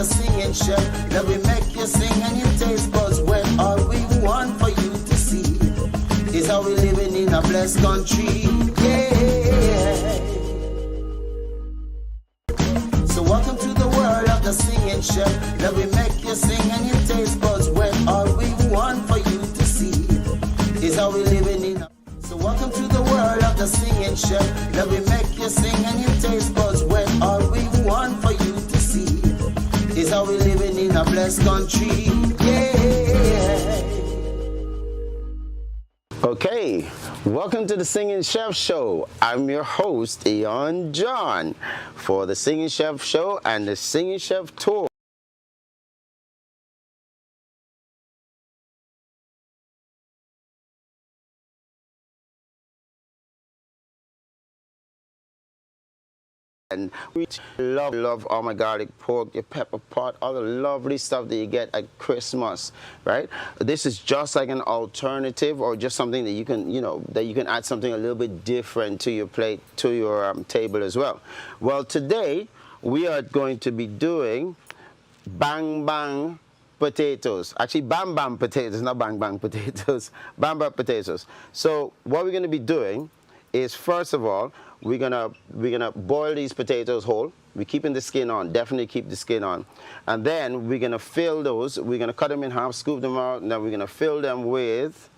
singing chef, that we make you sing and your taste buds wet. All we want for you to see is how we living in a blessed country. Yeah. So welcome to the world of the singing chef, that we make you sing and your taste buds wet. All we want for you to see is how we living in a... So welcome to the world of the singing chef, that we make you sing and your taste buds wet. All we want for you to see is how we living in a blessed country. Yeah. Okay, welcome to the Singing Chef Show. I'm your host, Eon John, for the Singing Chef Show and the Singing Chef Tour. And we love all my garlic pork, your pepper pot, all the lovely stuff that you get at Christmas, right? This is just like an alternative, or just something that you can, that you can add something a little bit different to your plate, to your table as well. Well, today we are going to be doing bang bang potatoes. Actually, bam bam potatoes, not bang bang potatoes. Bam bam potatoes. So what we're going to be doing is, first of all, we're gonna boil these potatoes whole. We're keeping the skin on, definitely keep the skin on. And then we're gonna fill those, we're gonna cut them in half, scoop them out, and then we're gonna fill them with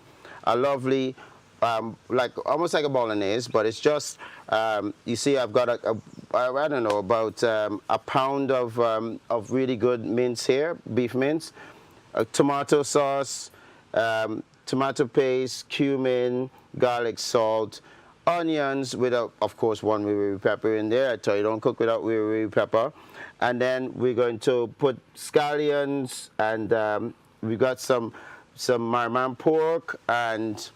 a lovely, almost like a bolognese, but it's just, you see I've got I don't know, about a pound of really good mince here, beef mince, tomato sauce, tomato paste, cumin, garlic, salt, onions with, of course, one wee pepper in there. I tell you, don't cook without wee pepper. And then we're going to put scallions, and we got some marmite pork and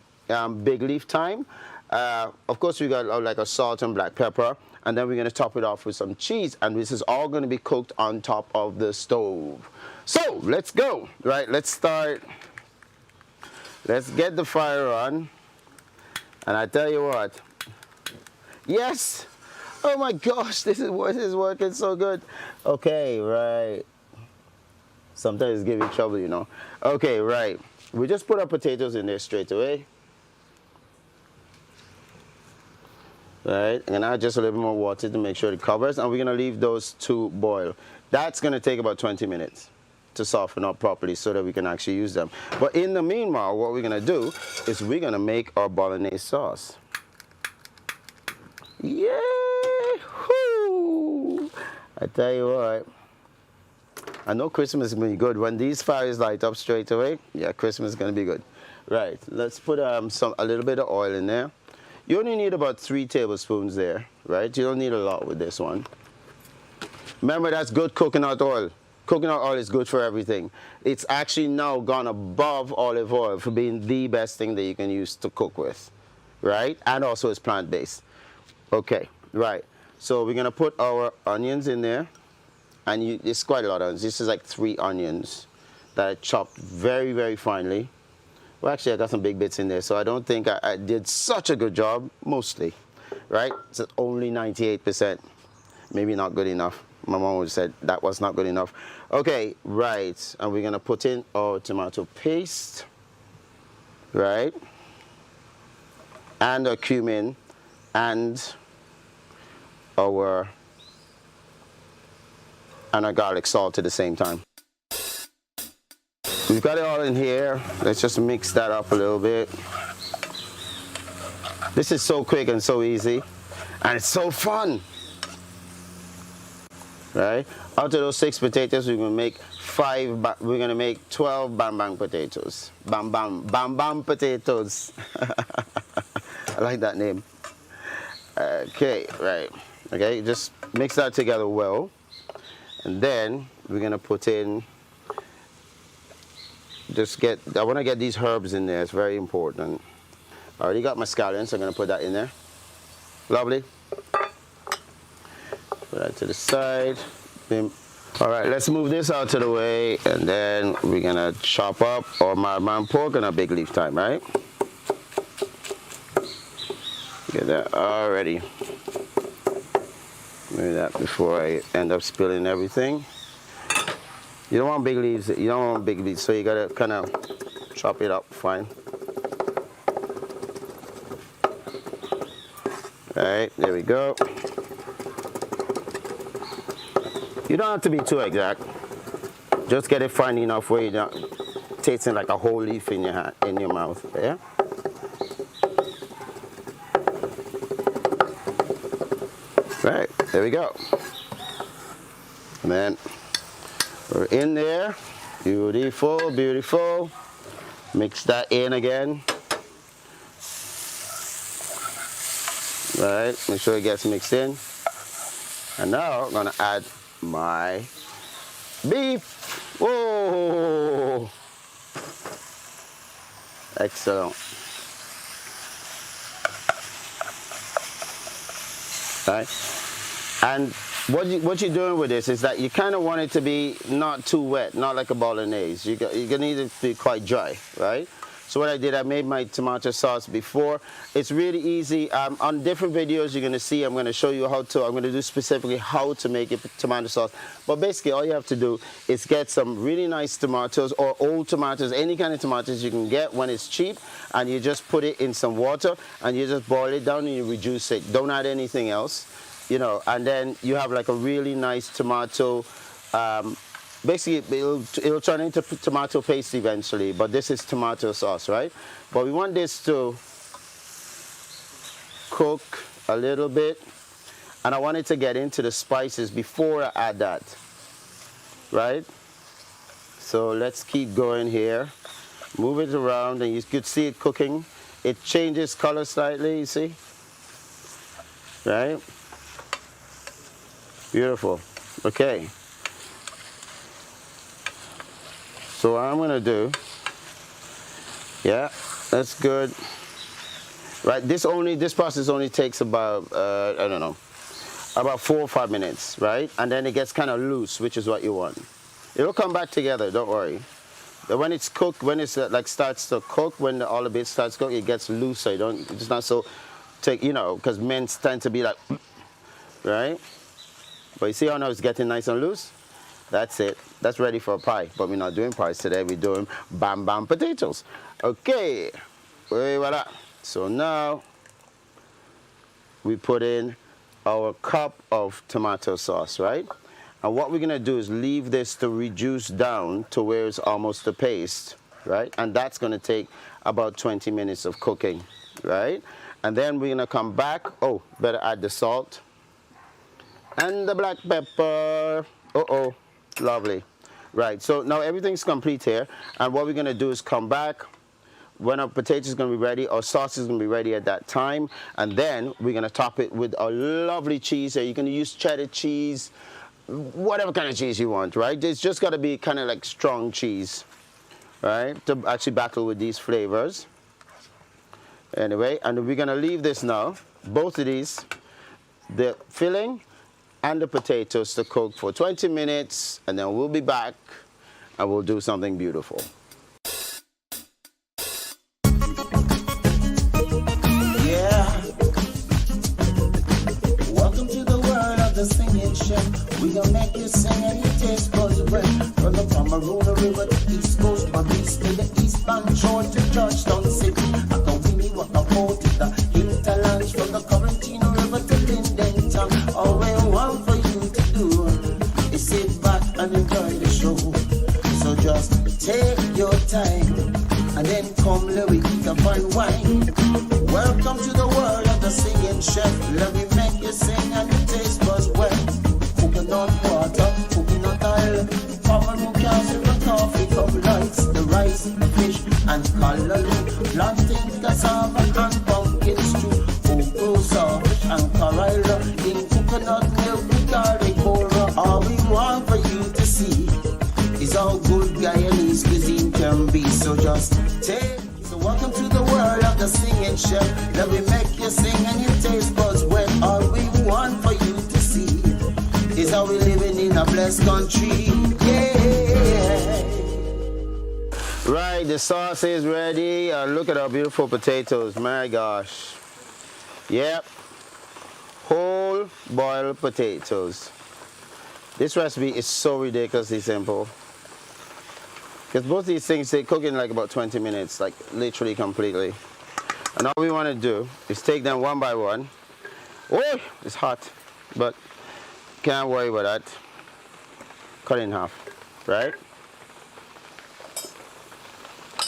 big leaf thyme. Of course, we got like a salt and black pepper. And then we're going to top it off with some cheese. And this is all going to be cooked on top of the stove. So let's go. Right, let's start. Let's get the fire on. And I tell you what, yes, oh my gosh, this is working so good. Okay, right. Sometimes it's giving trouble, you know. Okay, right. We just put our potatoes in there straight away. Right, and add just a little bit more water to make sure it covers, and we're gonna leave those to boil. That's gonna take about 20 minutes to soften up properly so that we can actually use them. But in the meanwhile, what we're gonna do is we're gonna make our bolognese sauce. Yay! Whoo! I tell you what, I know Christmas is gonna be good. When these fires light up straight away, yeah, Christmas is gonna be good. Right, let's put a little bit of oil in there. You only need about 3 tablespoons there, right? You don't need a lot with this one. Remember, that's good coconut oil. Coconut oil is good for everything. It's actually now gone above olive oil for being the best thing that you can use to cook with, right? And also it's plant-based. Okay, right. So we're gonna put our onions in there, and it's quite a lot of onions. This is like 3 onions that I chopped very, very finely. Well, actually, I got some big bits in there, so I don't think I did such a good job, mostly, right? It's only 98%. Maybe not good enough. My mom would have said that was not good enough. Okay, right, and we're gonna put in our tomato paste, right? And our cumin, and our garlic salt at the same time. We've got it all in here. Let's just mix that up a little bit. This is so quick and so easy, and it's so fun. Right? Out of those 6 potatoes, we're gonna make 12 bam bang potatoes. Bam bam potatoes. I like that name. Okay, right. Okay, just mix that together well, and then we're gonna put in. I want to get these herbs in there. It's very important. I already got my scallions, so I'm going to put that in there. Lovely. Put that to the side. All right, let's move this out to the way, and then we're going to chop up our marmite pork and our big leaf thyme, right? Get that already. Maybe that before I end up spilling everything. You don't want big leaves. You don't want big leaves, so you gotta kind of chop it up fine. All right, there we go. You don't have to be too exact. Just get it fine enough where you're not tasting like a whole leaf in your hand, in your mouth. Yeah. Right, there we go. And then we're in there. Beautiful, beautiful. Mix that in again. Right, make sure it gets mixed in. And now I'm gonna add my beef. Whoa! Excellent. Right. And what you're doing with this is that you kind of want it to be not too wet, not like a bolognese. You're gonna need it to be quite dry, right? So what I did, I made my tomato sauce before. It's really easy. On different videos you're gonna see, I'm gonna show you I'm gonna do specifically how to make a tomato sauce. But basically all you have to do is get some really nice tomatoes or old tomatoes, any kind of tomatoes you can get when it's cheap, and you just put it in some water and you just boil it down and you reduce it. Don't add anything else, you know, and then you have like a really nice tomato, basically it'll turn into tomato paste eventually, but this is tomato sauce, right? But we want this to cook a little bit, and I want it to get into the spices before I add that, right? So let's keep going here. Move it around and you could see it cooking. It changes color slightly, you see? Right? Beautiful. Okay. So what I'm gonna do, yeah, that's good. Right, this process only takes about, I don't know, about 4 or 5 minutes, right? And then it gets kind of loose, which is what you want. It'll come back together, don't worry. But when it's cooked, when it's like starts to cook, when all the bits starts to cook, it gets looser. It's not so, you know, because men tend to be like, right? But you see how now it's getting nice and loose? That's it. That's ready for a pie. But we're not doing pies today. We're doing bam bam potatoes. Okay. Voila. So now we put in our cup of tomato sauce, right? And what we're gonna do is leave this to reduce down to where it's almost a paste, right? And that's gonna take about 20 minutes of cooking, right? And then we're gonna come back. Oh, better add the salt and the black pepper. Uh-oh. Lovely. Right, so now everything's complete here, and what we're going to do is come back when our potatoes is going to be ready, our sauce is going to be ready at that time, and then we're going to top it with a lovely cheese. You can use cheddar cheese, whatever kind of cheese you want, right? It's just got to be kind of like strong cheese, right, to actually battle with these flavors. Anyway, and we're going to leave this now, both of these, the filling and the potatoes, to cook for 20 minutes, and then we'll be back and we'll do something beautiful. Yeah. Welcome to the world of the singing chef. We gonna make you sing and you taste buds well. From the Cameroon River to the East Coast, from East to the eastern shore to Georgetown City. I can win you what about it, the hinterlands from the Quarantino River to Linden Town. All we want for you to do is sit back and enjoy the show. So just take your time and then come let we eat a fine wine. Welcome to the world of the singing chef. Let me make you sing and you taste buds well. Coconut water, coconut oil, common gas in the coffee cup lights, the rice, the fish, and coloring, plantain, cassava, and pumpkin stew, cocoa sauce, and carrella, in coconut milk with garlic powder. All we want for you to see is how good Guyanese cuisine can be. So just take. So welcome to the world of the singing chef. Let me make you sing and you taste buds well. All we want for you to see is how we living in a blessed country. Yeah. Right, the sauce is ready. Look at our beautiful potatoes. My gosh. Yep. Whole boiled potatoes. This recipe is so ridiculously simple. Because both these things, they cook in like about 20 minutes, like literally completely. And all we want to do is take them one by one. Oh, it's hot, but can't worry about that. Cut it in half, right?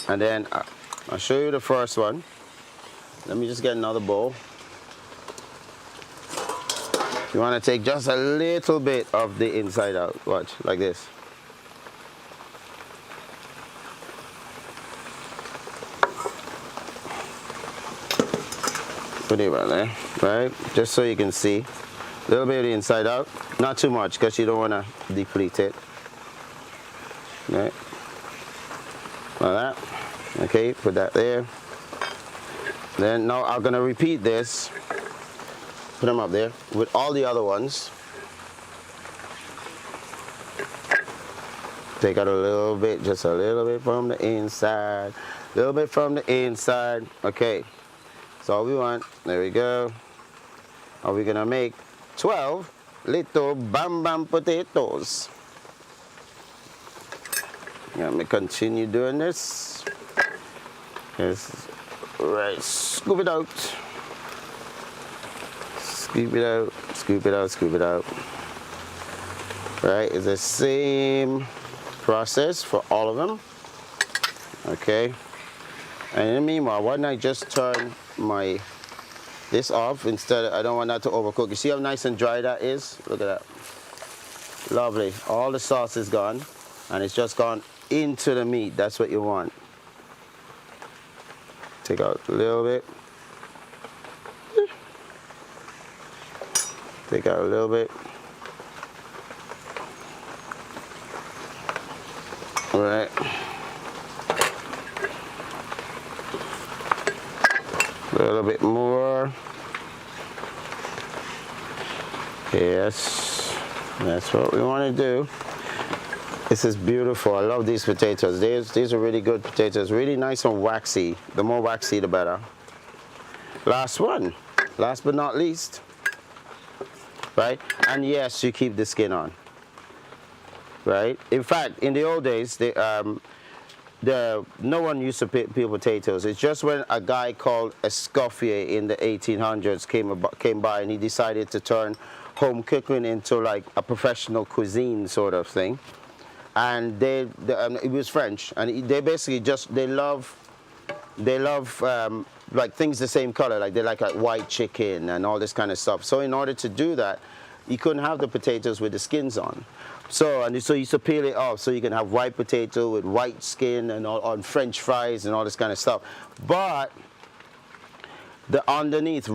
And then I'll show you the first one. Let me just get another bowl. You want to take just a little bit of the inside out. Watch, like this. Put it right there, right? Just so you can see. A little bit of the inside out. Not too much, because you don't want to deplete it. Right? Like that. Okay, put that there. Then now I'm going to repeat this. Put them up there with all the other ones. Take out a little bit, just a little bit from the inside. A little bit from the inside. Okay. That's all we want. There we go. Are we gonna make 12 little bam potatoes? Let me continue doing this. Yes. Right. Scoop it out. Scoop it out. Scoop it out. Scoop it out. Right. It's the same process for all of them. Okay. And in the meanwhile, why don't I just turn this off instead I don't want that to overcook. You see how nice and dry that is? Look at that. Lovely. All the sauce is gone and it's just gone into the meat. That's what you want. Take out a little bit. Take out a little bit. All right. A little bit more. Yes, that's what we want to do. This is beautiful. I love these potatoes. These are really good potatoes. Really nice and waxy. The more waxy, the better. Last one. Last but not least. Right? And yes, you keep the skin on. Right? In fact, in the old days, no one used to peel potatoes. It's just when a guy called Escoffier in the 1800s came by and he decided to turn home cooking into like a professional cuisine sort of thing. And it was French, and they basically they love like things the same color, like they like white chicken and all this kind of stuff. So in order to do that, you couldn't have the potatoes with the skins on. So you used to peel it off so you can have white potato with white skin and on French fries and all this kind of stuff. But right underneath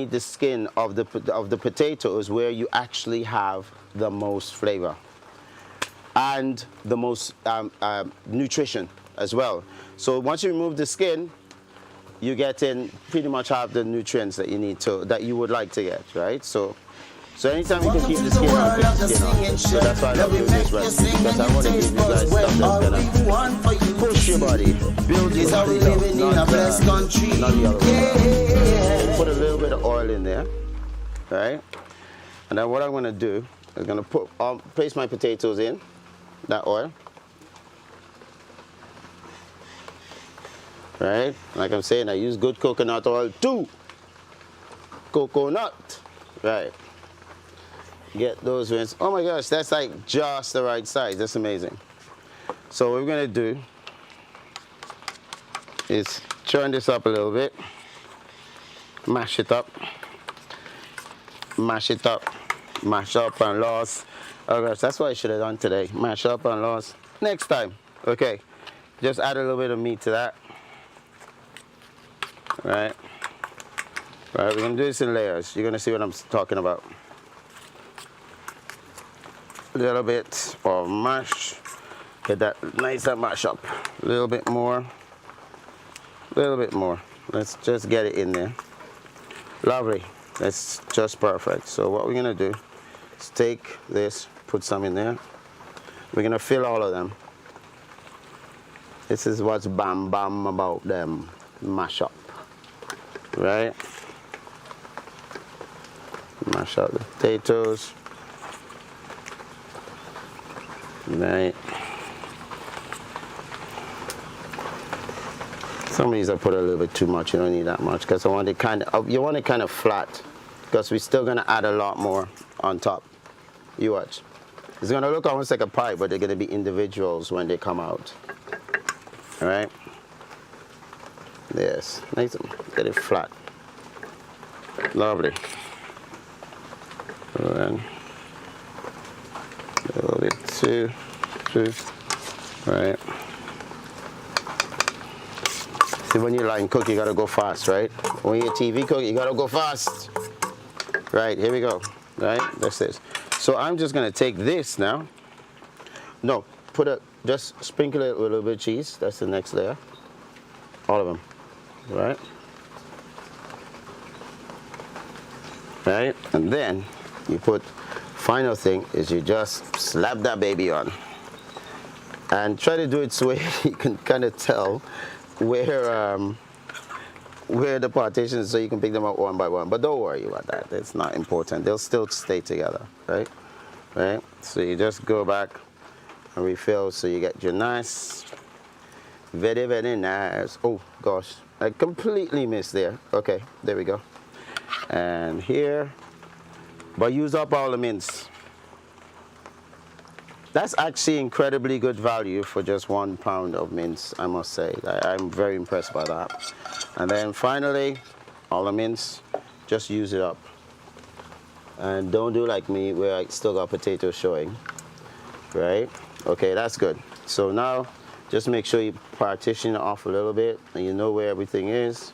the skin of the potato is where you actually have the most flavor and the most nutrition as well. So once you remove the skin, you get in pretty much half the nutrients that you would like to get, right? So anytime you can keep the skin on, keep the skin on. So that's why I love doing this recipe, because I want to give you guys stuff that's gonna push your body, build your body up, not the other way. Put a little bit of oil in there, right? And then what I'm gonna do is gonna place my potatoes in that oil, right? Like I'm saying, I use good coconut oil too. Coconut, right? Get those ones. Oh my gosh, that's like just the right size. That's amazing. So what we're gonna do is churn this up a little bit, mash it up, mash it up, mash up and loss. Oh gosh, that's what I should have done today. Mash up and loss. Next time. Okay, just add a little bit of meat to that. Right. Right. We're gonna do this in layers. You're gonna see what I'm talking about. A little bit of mash, get that nice and mash up. A little bit more, a little bit more. Let's just get it in there. Lovely, that's just perfect. So what we're gonna do is take this, put some in there. We're gonna fill all of them. This is what's bam bam about them. Mash up, right? Mash up the potatoes. Right. Some of these I put a little bit too much. You don't need that much because I want it kind of. You want it kind of flat because we're still gonna add a lot more on top. You watch. It's gonna look almost like a pie, but they're gonna be individuals when they come out. All right. Yes, nice. Get it flat. Lovely. And then a little bit too. Right. See, when you line cook, you gotta go fast, right? When you're TV cook, you gotta go fast. Right, here we go. Right, that's this. So I'm just gonna take this now. No, just sprinkle it with a little bit of cheese. That's the next layer. All of them, right? Right, and then you put, final thing is you just slap that baby on. And try to do it so you can kind of tell where the partitions, so you can pick them up one by one. But don't worry about that. It's not important. They'll still stay together, right? Right? So you just go back and refill so you get your nice, very, very nice. Oh, gosh. I completely missed there. Okay, there we go. And here. But use up all the mince. That's actually incredibly good value for just 1 pound of mince, I must say. I'm very impressed by that. And then finally, all the mince, just use it up. And don't do like me where I still got potatoes showing, right? Okay, that's good. So now, just make sure you partition it off a little bit and you know where everything is,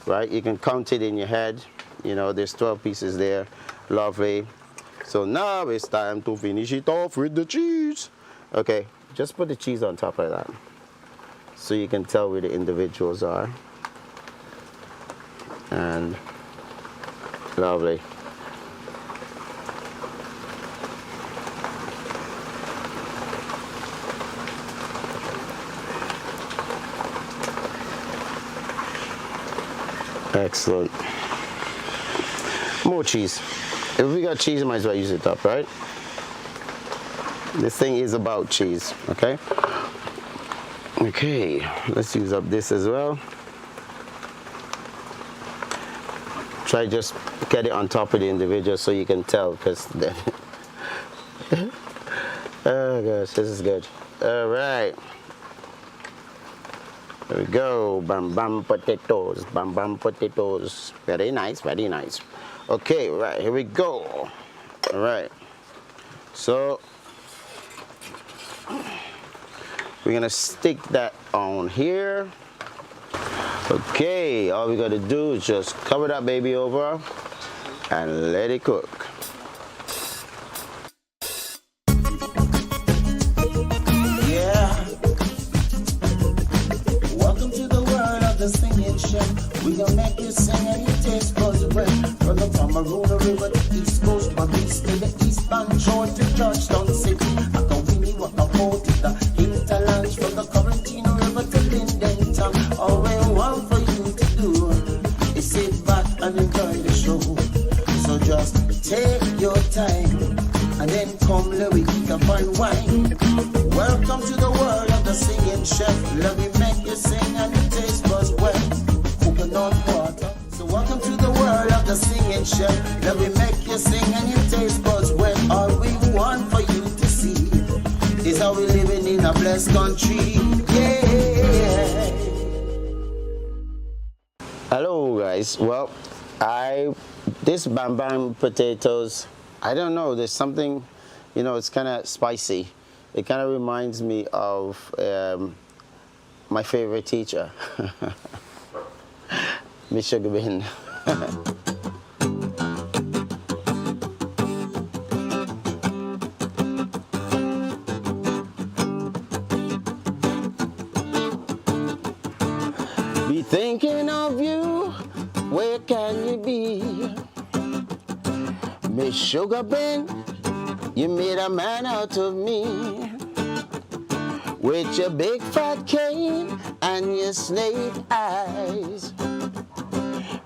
right? You can count it in your head. You know, there's 12 pieces there. Lovely. So now it's time to finish it off with the cheese. Okay, just put the cheese on top like that so you can tell where the individuals are. And lovely. Excellent. More cheese. If we got cheese, might as well use it up, right? This thing is about cheese, okay? Okay, let's use up this as well. Try just get it on top of the individual so you can tell, because then oh gosh, this is good. All right. There we go. Bam bam potatoes. Bam bam potatoes. Very nice, very nice. Okay, right, here we go. All right. So we're gonna stick that on here. Okay, all we gotta do is just cover that baby over and let it cook. Yeah. Welcome to the world of the singing chef. We gonna make you sing and your taste buds wet. From the Pomeranian River to East Coast, from East to the eastbound shore to Georgetown City. I can win you what about it, the hinterlands from the Corinthine River to Linden Town. All we want for you to do is sit back and enjoy the show. So just take your time and then come let we eat a fine wine. Welcome to the world of the singing chef. Let me make you sing and your taste buds wet. Coconut water. So welcome to the world of the singing chef. Let me make you sing and your taste buds wet. All we want for you to see is how we living in a blessed country. Yeah. Hello guys. Well, this bam bam potatoes, I don't know, there's something, you know, it's kind of spicy. It kind of reminds me of my favorite teacher, Miss Sugar Bean. Be thinking of you, where can you be? Miss Sugar Bean, you made a man out of me. With your big fat cane and your snake eyes.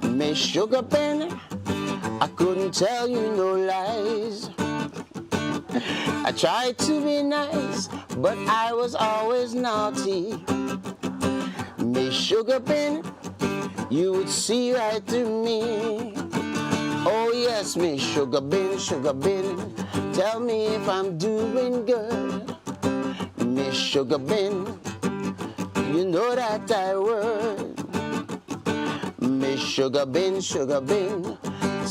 Miss Sugar Bean, I couldn't tell you no lies. I tried to be nice, but I was always naughty. Miss Sugar Bean, you would see right through me. Oh yes, Miss Sugar Bean, tell me if I'm doing good. Miss Sugar Bean, you know that I would. Miss Sugar Bean,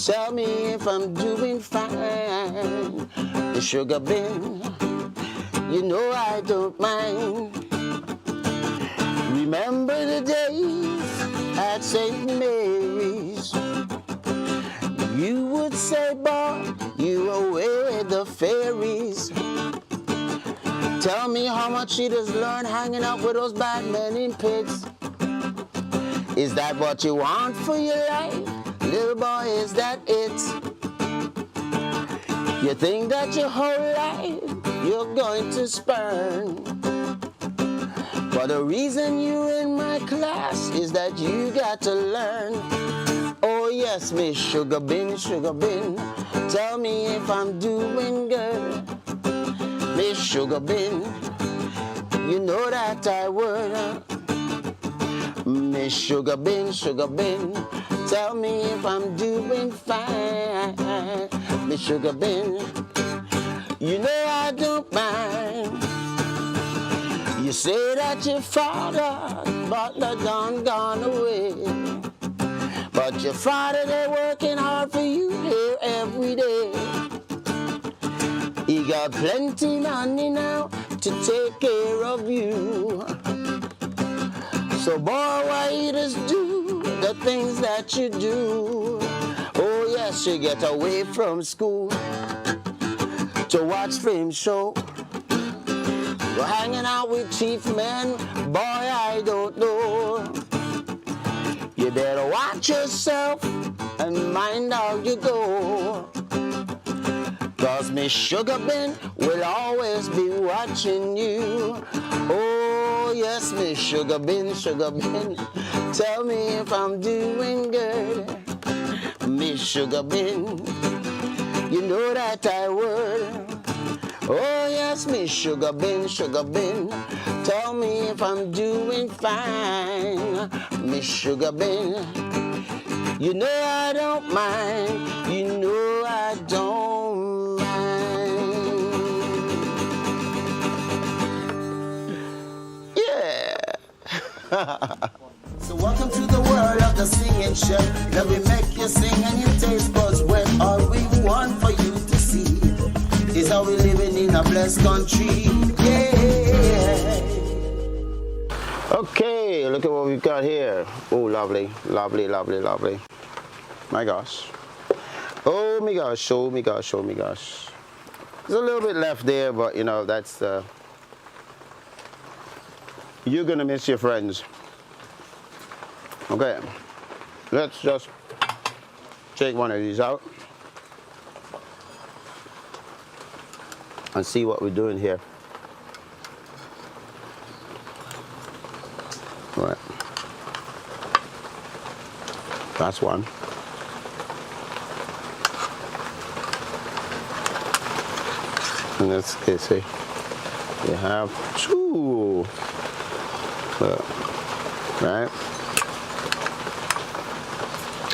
tell me if I'm doing fine. Miss Sugar Bean, you know I don't mind. Remember the days at St. Mary's? You would say, boy, you away with the fairies. Tell me how much she does learn hanging out with those bad men in pits. Is that what you want for your life? Little boy, is that it? You think that your whole life you're going to spurn. But the reason you're in my class is that you got to learn. Oh yes, Miss Sugar Bean, tell me if I'm doing good. Miss Sugar Bean, you know that I would. Miss Sugar Bean, tell me if I'm doing fine. Miss Sugar Bean, you know I don't mind. You say that your father, butler done gone away. But your father, they're working hard for you here every day. He got plenty money now to take care of you. So boy, why you just do the things that you do? Oh yes, you get away from school to watch film show. You're hanging out with chief men, boy, I don't know. You better watch yourself and mind how you go. Cause Miss Sugar Bean will always be watching you. Oh yes, Miss Sugar Bean, tell me if I'm doing good. Miss Sugar Bean, you know that I would. Oh yes, Miss Sugar Bean, tell me if I'm doing fine. Miss Sugar Bean, you know I don't mind, you know I don't mind. Yeah. So welcome to the world of the singing chef. Let me make you sing and your taste buds wet. All we want for you to see is how we living in a blessed country. Yeah. Okay, look at what we've got here. Oh, lovely. My gosh. Oh my gosh, There's a little bit left there, but you know, that's you're gonna miss your friends. Okay, let's just take one of these out and see what we're doing here. All right, that's one. And let's see, you have two. Right?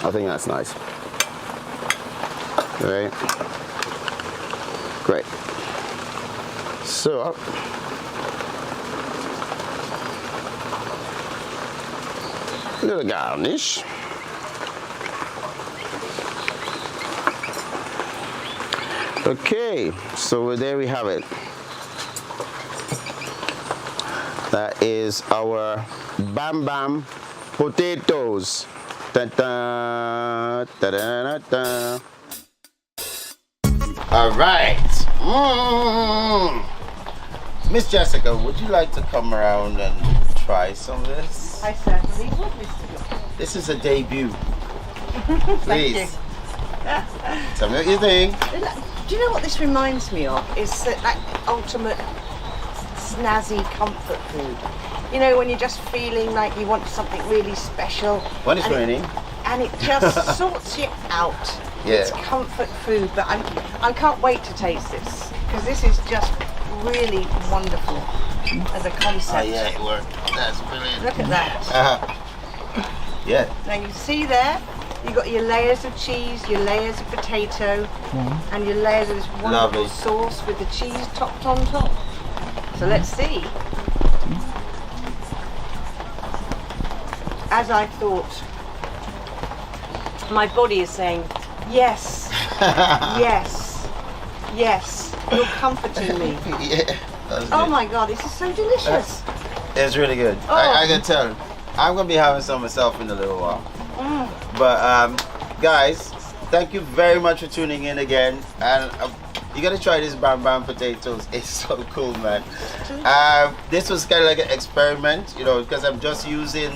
I think that's nice. Right? Great. So, a little garnish. Okay, so there we have it. That is our Bam Bam potatoes. Da-da, da-da-da-da. All right. Miss Jessica, would you like to come around and try some of this? I certainly would, Mr. John. This is a debut. Please. Tell me what you think. Do you know what this reminds me of? Is that ultimate snazzy comfort food. You know, when you're just feeling like you want something really special. When it's raining. And it just sorts you out. Yeah. It's comfort food, but I can't wait to taste this because this is just really wonderful as a concept. Oh yeah, it worked. That's brilliant. Look at that. Yeah. Now you see there, you've got your layers of cheese, your layers of potato, and your layers of this wonderful Lovely. sauce with the cheese topped on top. So let's see. As I thought, my body is saying, yes, yes, yes, you're comforting me. Yeah. That's Oh good. my God, this is so delicious. It's really good. Oh. I can tell. I'm gonna be having some myself in a little while. But guys, thank you very much for tuning in again. And you gotta try this bam bam potatoes. It's so cool, man. This was kind of like an experiment, you know, because I'm just using,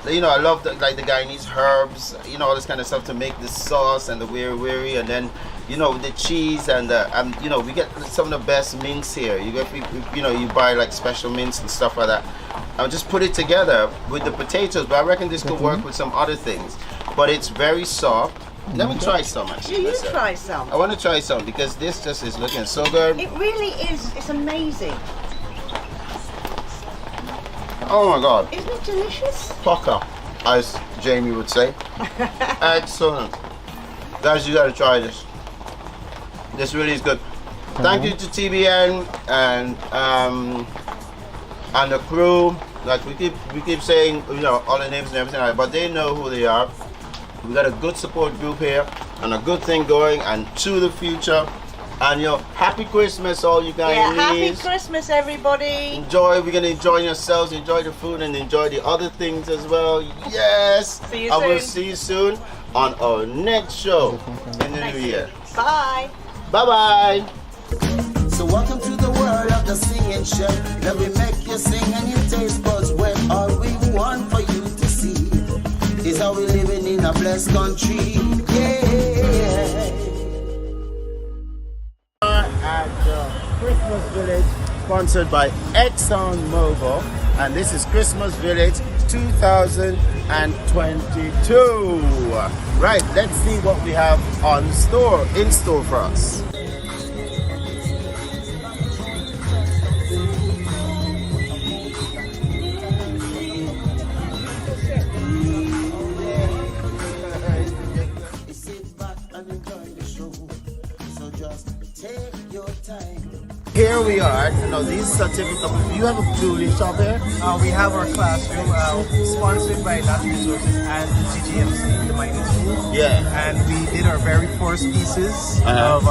you know, I love the Guyanese herbs, you know, all this kind of stuff to make the sauce and the weary, and then, you know, the cheese and you know, we get some of the best mince here. You get, you know, you buy like special mince and stuff like that. I'll just put it together with the potatoes, but I reckon this could work with some other things. But it's very soft. Let me try some actually. You try some. I want to try some because this just is looking so good. It really is. It's amazing. Oh my God. Isn't it delicious? Pucker, as Jamie would say. Excellent. Guys, you gotta try this. This really is good. Thank you to TBN and the crew. Like we keep saying, you know, all the names and everything like that, but they know who they are. We got a good support group here and a good thing going, and to the future. And you know, happy Christmas all you guys. Yeah, happy Christmas everybody. Enjoy, we're gonna enjoy yourselves, enjoy the food and enjoy the other things as well. Yes! See you I will soon. see you soon on our next show in the new year. Bye. Bye bye! So welcome to the world of the singing chef. Let me make you sing and your taste buds wet. All we want for you to see is how we living in a blessed country. Yeah. At the Christmas Village, sponsored by ExxonMobil, and this is Christmas Village 2022. Right, let's see what we have in store for us. Sit back and enjoy the show. So just take your time. Here we are. You know, these certificates. You have a jewelry shop here? We have our classroom sponsored by Natural Resources and GGMC, the mining school. Yeah. And we did our very first pieces of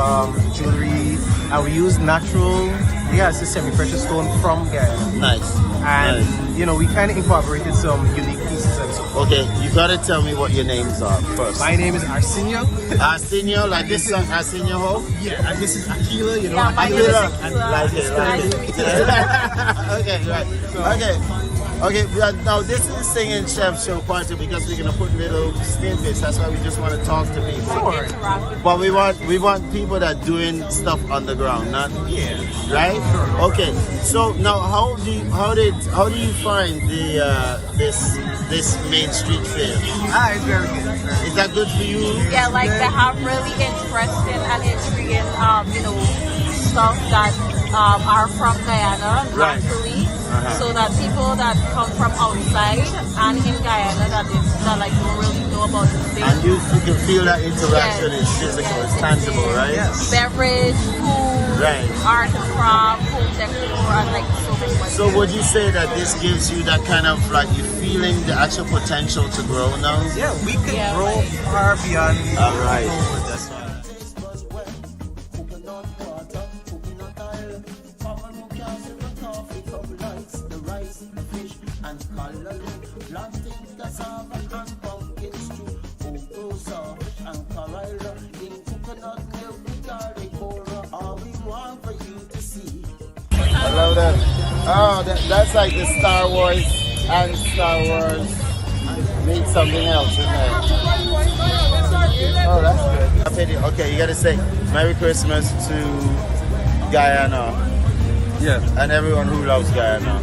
jewelry. And we used natural, it's a semi-precious stone from Guyana. Nice. And, Nice. you know, we kind of incorporated some unique pieces and so forth. Okay, you gotta tell me what your names are first. My name is Arsenio. Arsenio, like this song, Arsenio Ho? Yeah, and this is Aquila, you know. Yeah, my name is Aquila. Aquila. Like it, like it. Okay, right. Okay, now this is a singing chef show party because we're gonna put little snippets. That's why we just want to talk to people. Sure. But we want people that doing stuff on the ground, not right? Okay. So now, how do you find the this Main Street Fair? It's very good. Is that good for you? Yeah, like they have really interesting and intriguing, you know, stuff that are from Guyana Right. naturally, so that people that come from outside and in Guyana that like don't really know about the thing. And you can feel that interaction is physical, it's tangible, right? Yes. Beverage, food, Right. art and craft, home decor, and like so much more. So would you say that this gives you that kind of like you're feeling the actual potential to grow now? Yeah, we can Yeah, grow like- far beyond. All right. That's why. Taste buds wet. Coconut water, coconut oil. Common hookahs in the coffee, cup lights, the rice, the fish, and color. Planting cassava and pumpkin stew. Cocoa sauce and coral. In coconut milk with garlic powder. All we want for you to see. I love that. Oh, that's like the Star Wars and Star Wars meet something else, isn't it? Oh, that's good. Okay, you gotta say Merry Christmas to Guyana. Yeah. And everyone who loves Guyana.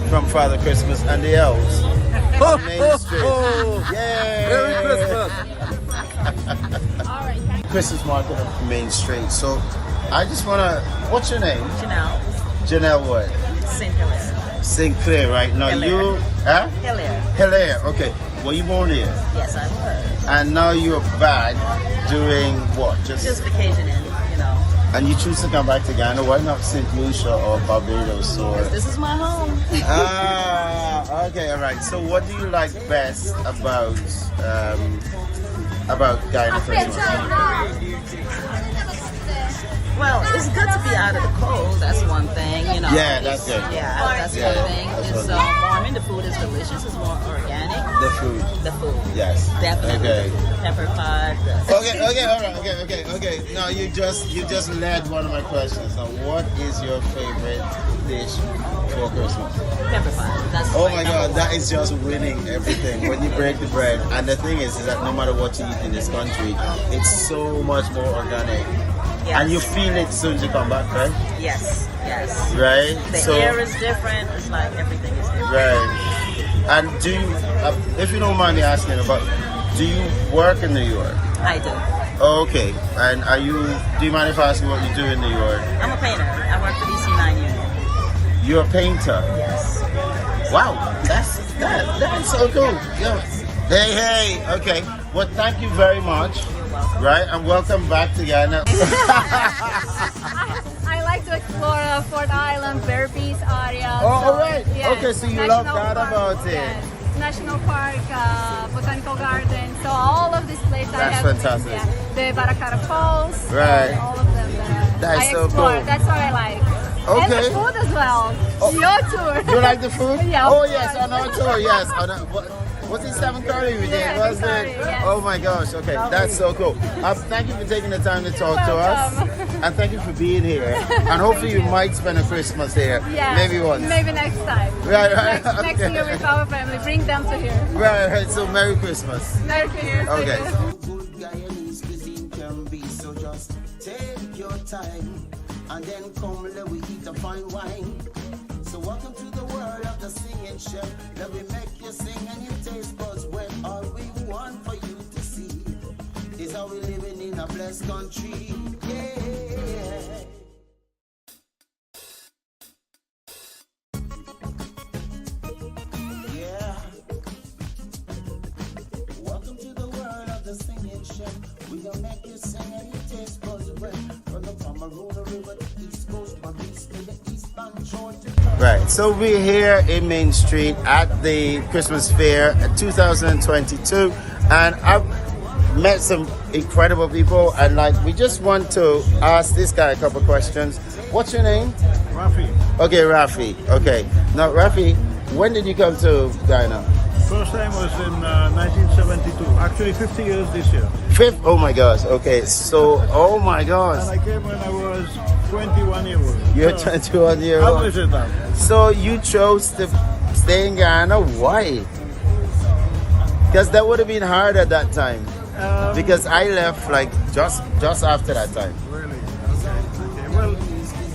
From Father Christmas and the elves. Main Street. Yay! Merry Christmas. Christmas market on Main Street. So I just wanna. What's your name? Janelle. Janelle what? Sinclair. Sinclair, right? Now Hilaire. you, huh? Hilaire. Hilaire. Okay. Were you born here? Yes, I was. And now you're back doing what? Just vacationing, you know. And you choose to come back to Ghana. Why not St. Lucia or Barbados or? This is my home. Okay, all right. So, what do you like best about Guyana Christmas? Well, it's good to be out of the cold. That's one thing, you know. Yeah, that's good. Yeah, that's Yeah, one thing. that's It's one warm and the food is delicious. It's more organic. The food. The food. Yes. Definitely. Okay. Pepper pot. Okay, all right, okay. Now you just led one of my questions. Now, what is your favorite dish for Christmas? Pepper pot. That's Oh my my God, number that is just winning everything when you break the bread. And the thing is that no matter what you eat in this country, it's so much more organic. Yes. And you feel it soon as you come back, right? Yes, yes. Right? The air is different. It's like everything is different. Right. And do you, if you don't mind me asking about, do you work in New York? I do. Okay. And do you mind if I ask you what you do in New York? I'm a painter. I work for DC9 Union. You're a painter? Yes. Wow, that's so cool. Yeah. Hey, okay. Well, thank you very much. Right, and welcome back to Ghana. I like to explore Fort Island, Bear Beach area. Oh, all right. yes, Okay, so you National love that Park, about it. yes. National Park, Botanical Garden. So all of these places I That's have fantastic. been, the Baracara Falls. Right. All of them That's I so explore. cool. That's what I like. And Okay. the food as well. Your tour. You like the food? Yeah, Oh of yes, course. on our tour, yes. Was it 7:30 we did? Yeah, Was 7:30, it? yes. Oh my gosh, okay. That's so cool. Thank you for taking the time to talk to welcome. us. And thank you for being here. And hopefully you might spend a Christmas here. Yeah. Maybe once. Maybe next time. Right. Next Okay. year with our family. Bring them to here. Right, so Merry Christmas. Merry Christmas. Okay. Good Guyanese cuisine can be, so just take your time and then come let we eat a fine wine. So welcome to the world of the singing chef. Let me make you sing and you taste buds when all we want for you to see is how we living in a blessed country. Yeah. Yeah. Welcome to the world of the singing chef. We gonna make you sing and you taste buds when from the Cameroon River to East Coast, from East to the Eastern Shore to Right, so we're here in Main Street at the Christmas Fair 2022, and I've met some incredible people, and we just want to ask this guy a couple questions. What's your name? Rafi. Okay, Rafi. Okay, now Rafi, when did you come to Guyana? First time was in 1972. Actually, 50 years this year. Fifth? Oh my gosh. Okay, so oh my And gosh, I came when I was 21 years old. you're So, 21 years how old. is it now? So you chose to stay in Guyana. Why? Because that would have been hard at that time. Because I left just after that time. Really? Okay. Well,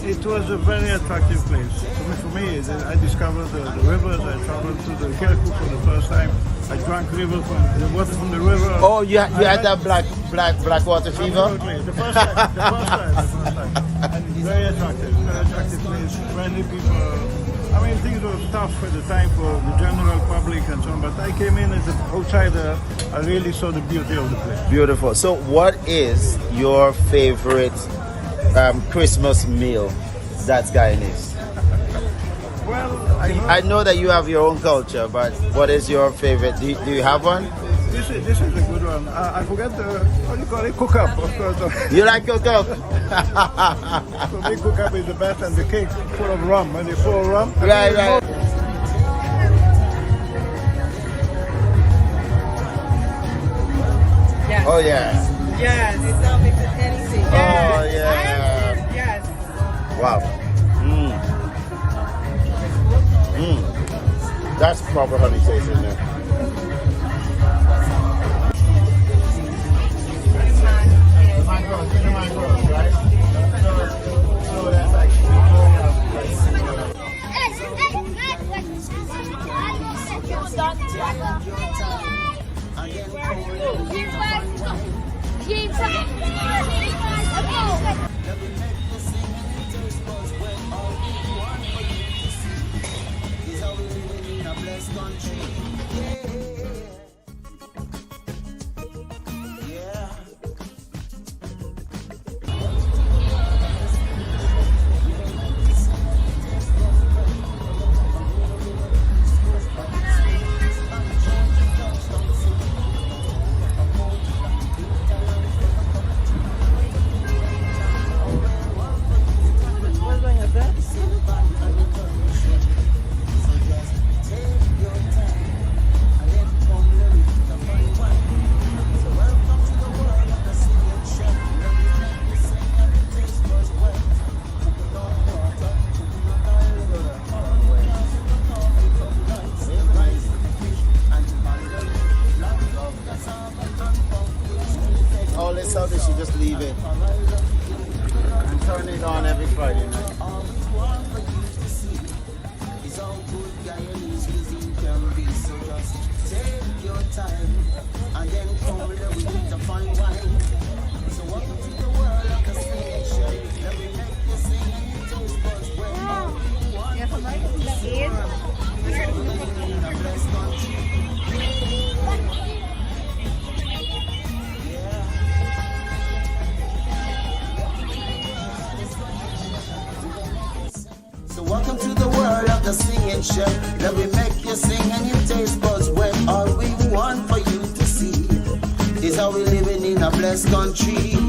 it was a very attractive place. For me, I discovered the rivers. I traveled to the Kirku for the first time. I drank the water from the river. Oh, you had that black water fever? Absolutely. The first time. And very attractive place. Friendly people. I mean, things were tough at the time for the general public and so on, but I came in as an outsider. I really saw the beauty of the place. Beautiful. So what is your favorite Christmas meal that's Guyanese? Well, I know that you have your own culture, but what is your favorite? Do you have one? this is a good one. I forget what do you call it? Cook up, of course. You like cook up? For me, cook up is the best, and the cake full of rum. When they pour rum, Right. Yes. Oh yeah. Yes. It's not mixed with anything. Oh yeah. Yes. Wow. That's proper honey taste in there. Right? So that's like Good Friday night. All we want for you to see is how good Guyanese cuisine can be. So just take your time and then come with a fine wine. So welcome to the world of the singing chef. Let me make you sing and you taste buds when all we want for you to see is how we live in a blessed country. So welcome to the world of the singing chef. Let me make you sing and you taste buds when all we want for you to see is how we living in a blessed country.